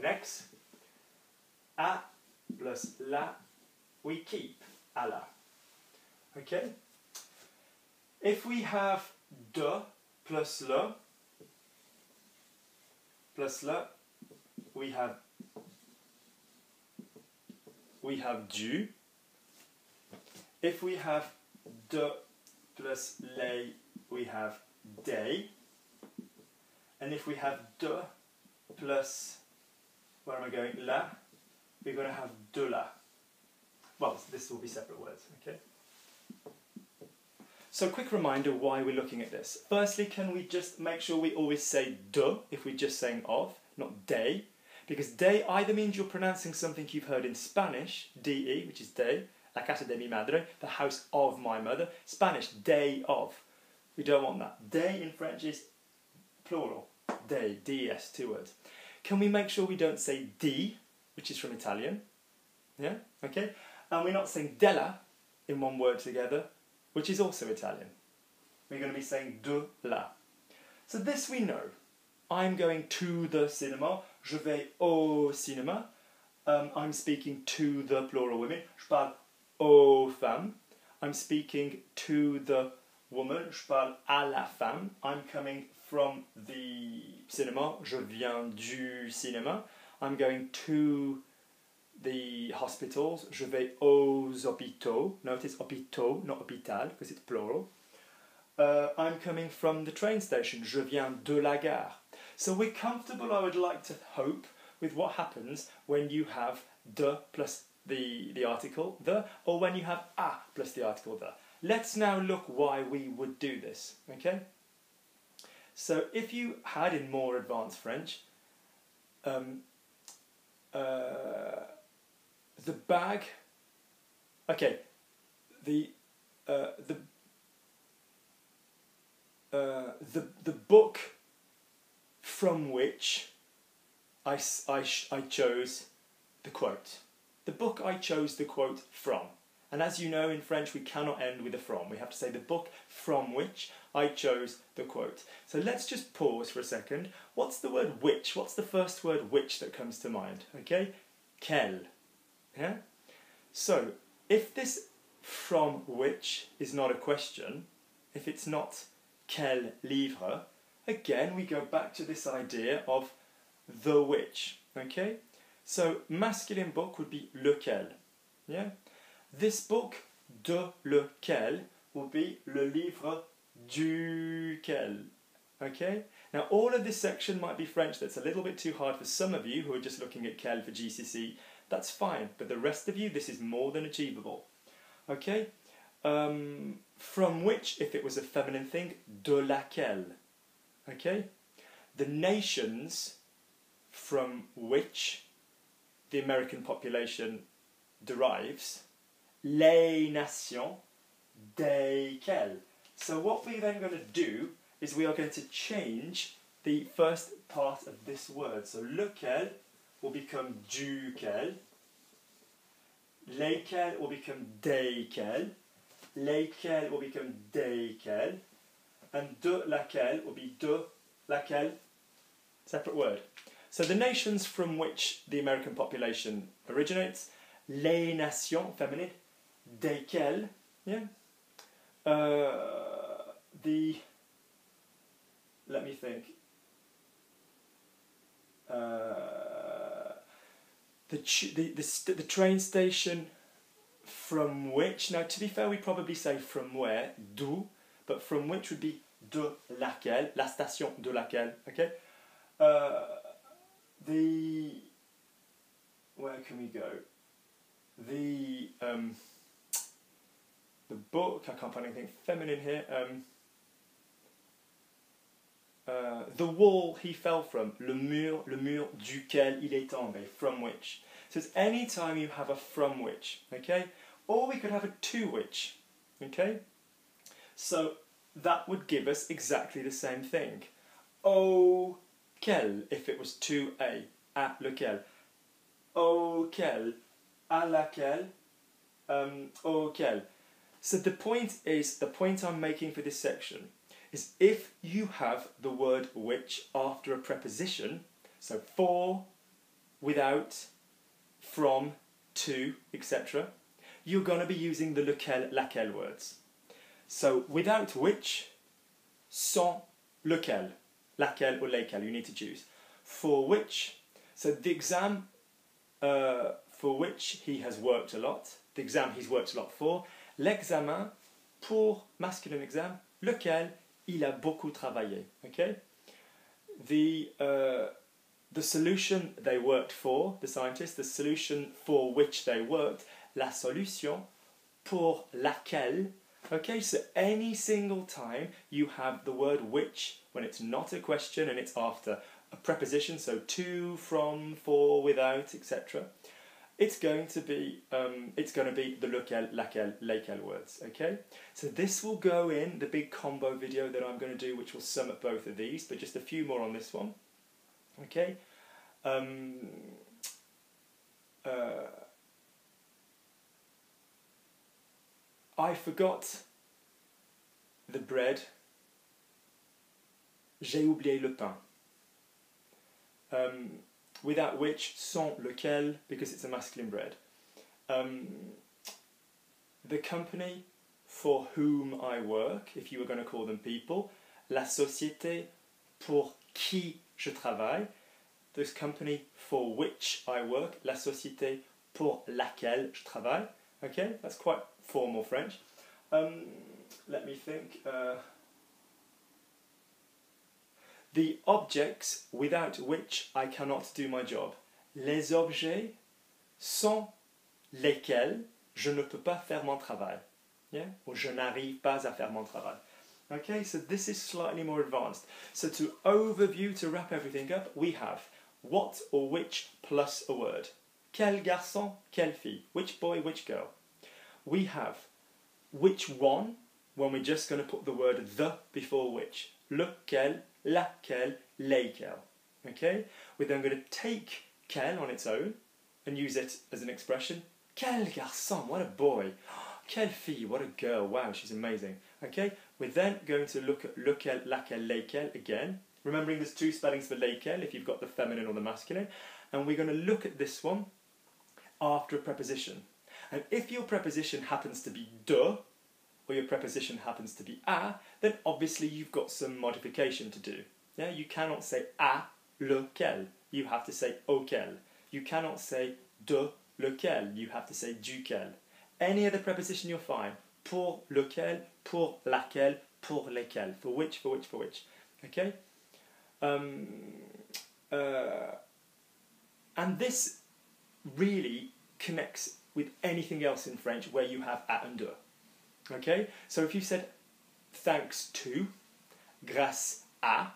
the next. A plus la, we keep à la. Okay? If we have de plus le, we have du. If we have de plus les, we have des. And if we have de plus, where am I going, la, we're going to have de la. Well, this will be separate words, okay? So quick reminder why we're looking at this. Firstly, can we just make sure we always say de if we're just saying of, not de? Because de either means you're pronouncing something you've heard in Spanish, de, which is de, la casa de mi madre, the house of my mother. Spanish, day of. We don't want that. Day in French is plural. Day, des, two words. Can we make sure we don't say di, which is from Italian? Yeah, okay? And we're not saying della in one word together, which is also Italian. We're going to be saying de la. So this we know. I'm going to the cinema. Je vais au cinéma. I'm speaking to the plural women. Je parle aux femmes. I'm speaking to the woman. Je parle à la femme. I'm coming from the cinema. Je viens du cinéma. I'm going to the hospitals. Je vais aux hôpitaux. Notice hôpitaux, not hôpital, because it's plural. I'm coming from the train station. Je viens de la gare. So we're comfortable, I would like to hope, with what happens when you have de plus the article the, or when you have a plus the article the. Let's now look why we would do this, okay? So if you had in more advanced French, the bag, okay, the book from which I chose the quote. The book I chose the quote from. And as you know, in French we cannot end with a from. We have to say the book from which I chose the quote. So let's just pause for a second. What's the word which? What's the first word which that comes to mind? Okay? Quel. Yeah? So, if this from which is not a question, if it's not quel livre, again we go back to this idea of the which. Okay? So, masculine book would be lequel. Yeah? This book, de lequel, will be le livre duquel. Okay? Now, all of this section might be French that's a little bit too hard for some of you who are just looking at quel for G.C.S.E. That's fine, but the rest of you, this is more than achievable. Okay? From which, if it was a feminine thing, de laquelle. Okay? The nations from which the American population derives, les nations desquelles. So what we're then going to do is we are going to change the first part of this word. So lequel will become duquel, lesquels will become desquels, lesquels will become desquels, and de laquelle will be de laquelle, separate word. So the nations from which the American population originates, les nations, feminine, desquelles, yeah. Let me think. The train station from which, now to be fair we probably say from where, d'où, but from which would be de laquelle, la station de laquelle, okay? Where can we go? The book, I can't find anything feminine here. The wall he fell from, le mur duquel il est tombé, from which. So it's any time you have a from which, okay? Or we could have a to which, okay? So that would give us exactly the same thing. Auquel, if it was to a, à lequel. Auquel, à laquelle, auquel. So the point I'm making for this section is if you have the word which after a preposition, so for, without, from, to, etc., you're going to be using the lequel, laquelle words. So without which, sans lequel, laquelle or lesquels, you need to choose. For which, so the exam for which he has worked a lot, the exam he's worked a lot for, l'examen pour masculine exam, lequel il a beaucoup travaillé. Okay? The solution they worked for, the scientists, the solution for which they worked, la solution pour laquelle. Okay, so any single time you have the word which when it's not a question and it's after a preposition, so to, from, for, without, etc., it's going to be the lequel, laquelle, lesquels words. Okay, so this will go in the big combo video that I'm going to do, which will sum up both of these, but just a few more on this one. Okay. I forgot the bread. J'ai oublié le pain. Without which, sans lequel, because it's a masculine bread. The company for whom I work, if you were going to call them people, la société pour qui je travaille, this company for which I work, la société pour laquelle je travaille. Okay, that's quite formal French. Let me think. The objects without which I cannot do my job. Les objets sans lesquels je ne peux pas faire mon travail. Yeah? Or je n'arrive pas à faire mon travail. Okay, so this is slightly more advanced. So to overview, to wrap everything up, we have what or which plus a word. Quel garçon, quelle fille. Which boy, which girl. We have which one, when we're just going to put the word the before which. Lequel, laquelle, lesquels. Okay? We're then going to take quel on its own and use it as an expression. Quel garçon, what a boy. Quelle fille, what a girl. Wow, she's amazing. Okay? We're then going to look at lequel, laquelle, lesquels again. Remembering there's two spellings for lesquels if you've got the feminine or the masculine. And we're going to look at this one after a preposition. And if your preposition happens to be de, or your preposition happens to be à, then obviously you've got some modification to do. Yeah, you cannot say à lequel, you have to say auquel. You cannot say de lequel, you have to say duquel. Any other preposition you're fine. Pour lequel, pour laquelle, pour lesquels. For which, for which, for which. Okay? And this really connects with anything else in French where you have à and de. Okay, so if you said thanks to, grâce à,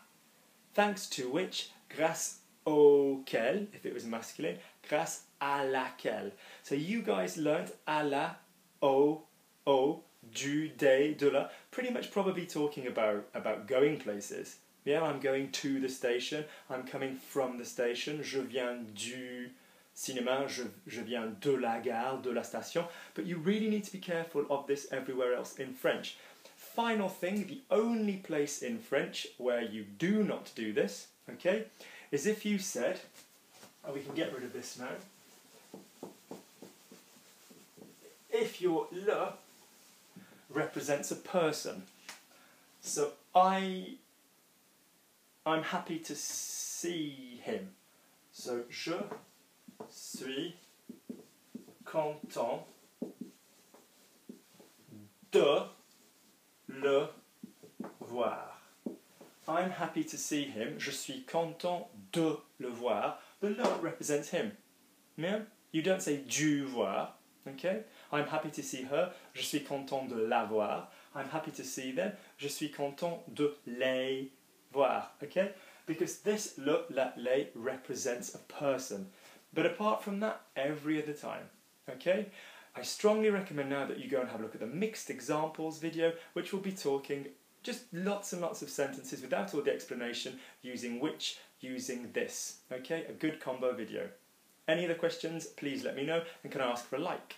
thanks to which, grâce auquel, if it was masculine, grâce à laquelle. So you guys learnt à la, au, du, des, de la, pretty much probably talking about going places. Yeah, I'm going to the station, I'm coming from the station, je viens du cinéma, je viens de la gare, de la station, but you really need to be careful of this everywhere else in French. Final thing, the only place in French where you do not do this, okay, is if you said, and we can get rid of this now, if your le represents a person. So I'm happy to see him. So je suis content de le voir. I'm happy to see him. Je suis content de le voir. The le represents him. Yeah? You don't say du voir. Okay? I'm happy to see her. Je suis content de la voir. I'm happy to see them. Je suis content de les voir. Okay? Because this le, la, les represents a person. But apart from that, every other time. Okay? I strongly recommend now that you go and have a look at the mixed examples video, which will be talking just lots and lots of sentences without all the explanation, using which, using this. Okay? A good combo video. Any other questions, please let me know, and can I ask for a like?